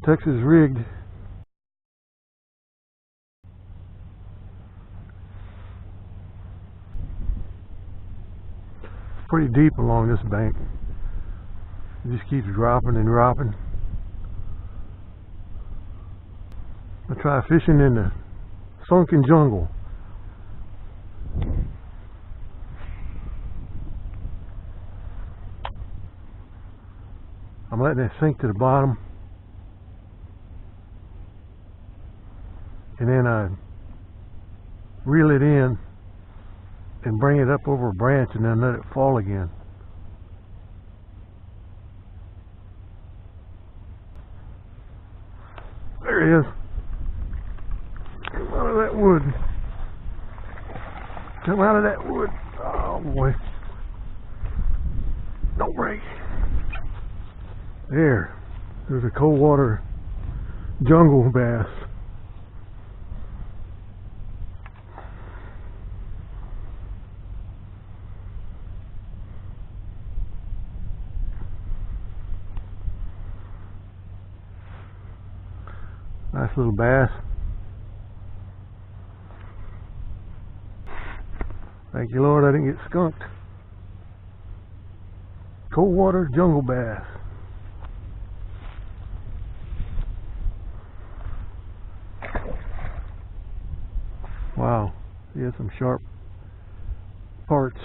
Texas rigged. It's pretty deep along this bank. It just keeps dropping and dropping. I'll try fishing in the sunken jungle. I'm letting it sink to the bottom, and then I reel it in and bring it up over a branch and then let it fall again. There it is. Come out of that wood. Come out of that wood. Oh boy. Don't break. There's a cold water jungle bass. Nice little bass. Thank you, Lord, I didn't get skunked. Cold water jungle bass. Wow, he has some sharp parts.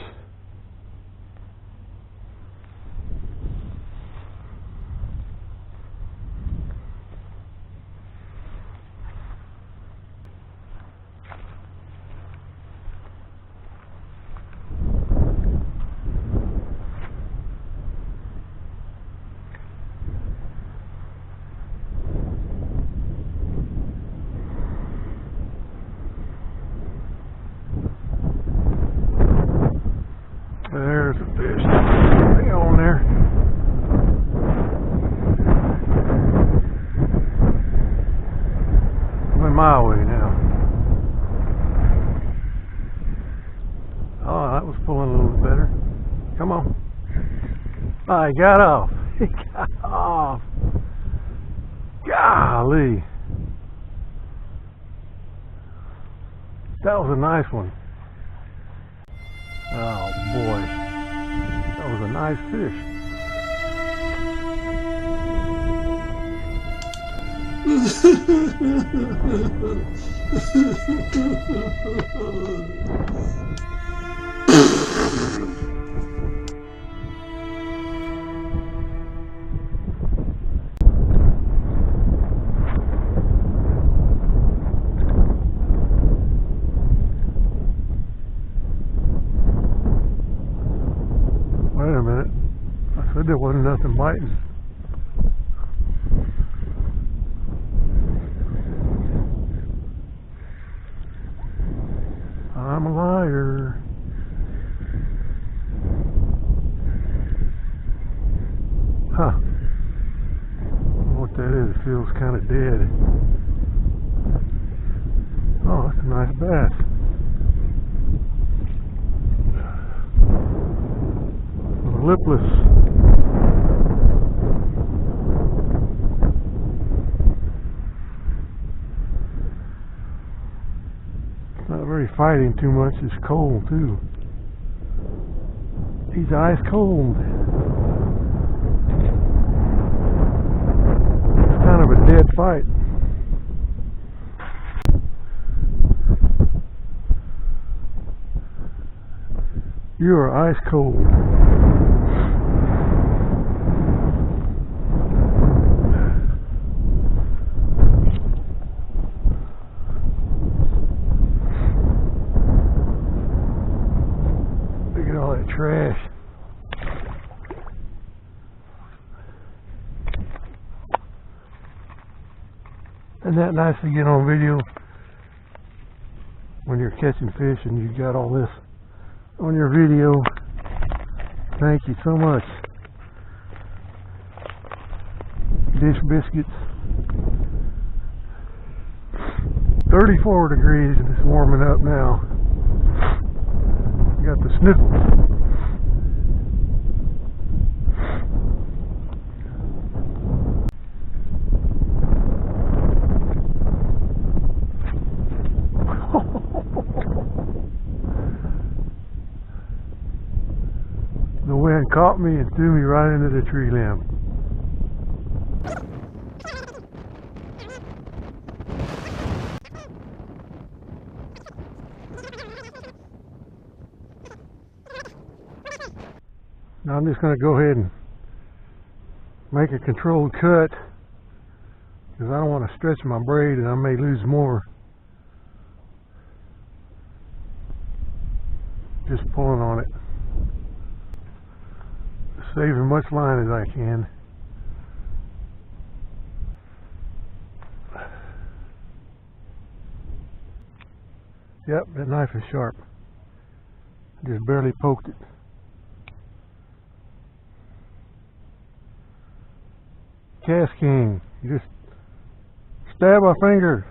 There's a fish. Hang on there. Coming my way now. Oh, that was pulling a little better. Come on. Oh, he got off. He got off. Golly. That was a nice one. Oh boy, that was a nice fish. Wait a minute, I said there wasn't nothing biting. I'm a liar. Huh. I don't know what that is, it feels kind of dead. Oh, that's a nice bass. Lipless. It's not very fighting too much, it's cold too. He's ice cold. It's kind of a dead fight. You are ice cold. Look at all that trash. Isn't that nice to get on video when you're catching fish and you got all this on your video? Thank you so much. Dish biscuits. 34 degrees and it's warming up now. Got the sniffles. caught me and threw me right into the tree limb. Now I'm just going to go ahead and make a controlled cut because I don't want to stretch my braid and I may lose more. Just pulling on it. Save as much line as I can. Yep, that knife is sharp. Just barely poked it. Cast king. You just stab my finger.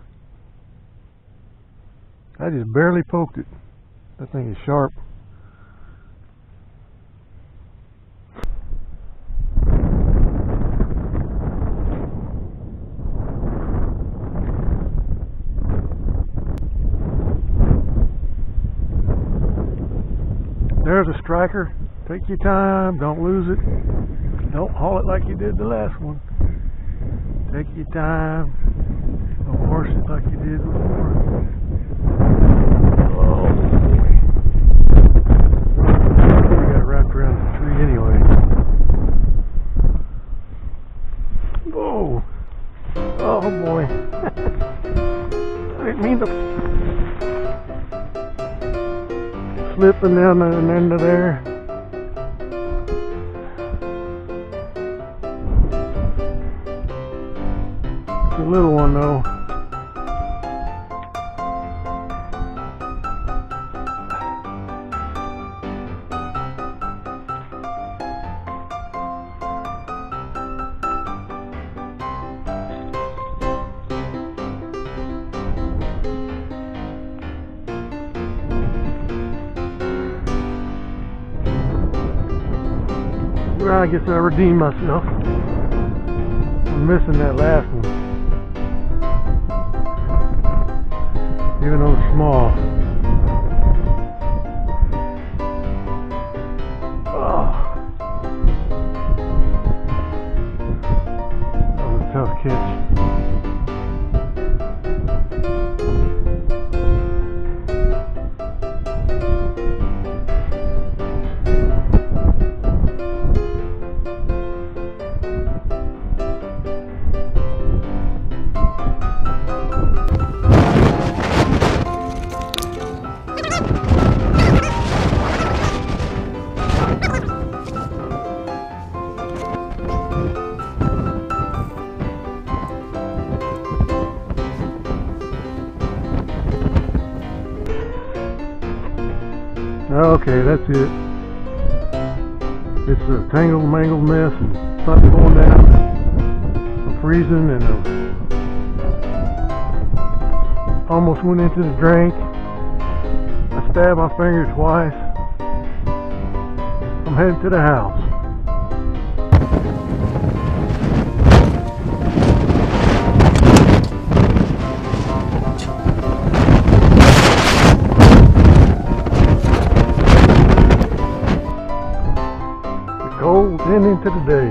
I just barely poked it. That thing is sharp. There's a striker. Take your time. Don't lose it. Don't haul it like you did the last one. Take your time. Don't horse it like you did before. Oh boy. We got it wrapped around the tree anyway. Whoa. Oh boy. I didn't mean to slipping down the end of there. It's a little one though. Well, I guess I redeemed myself. I'm missing that last one. Even though it's small. Oh. That was a tough catch. Okay, that's it. It's a tangled, mangled mess and something going down. I'm freezing and almost went into the drink. I stabbed my finger twice. I'm heading to the house. Cold ending to the day.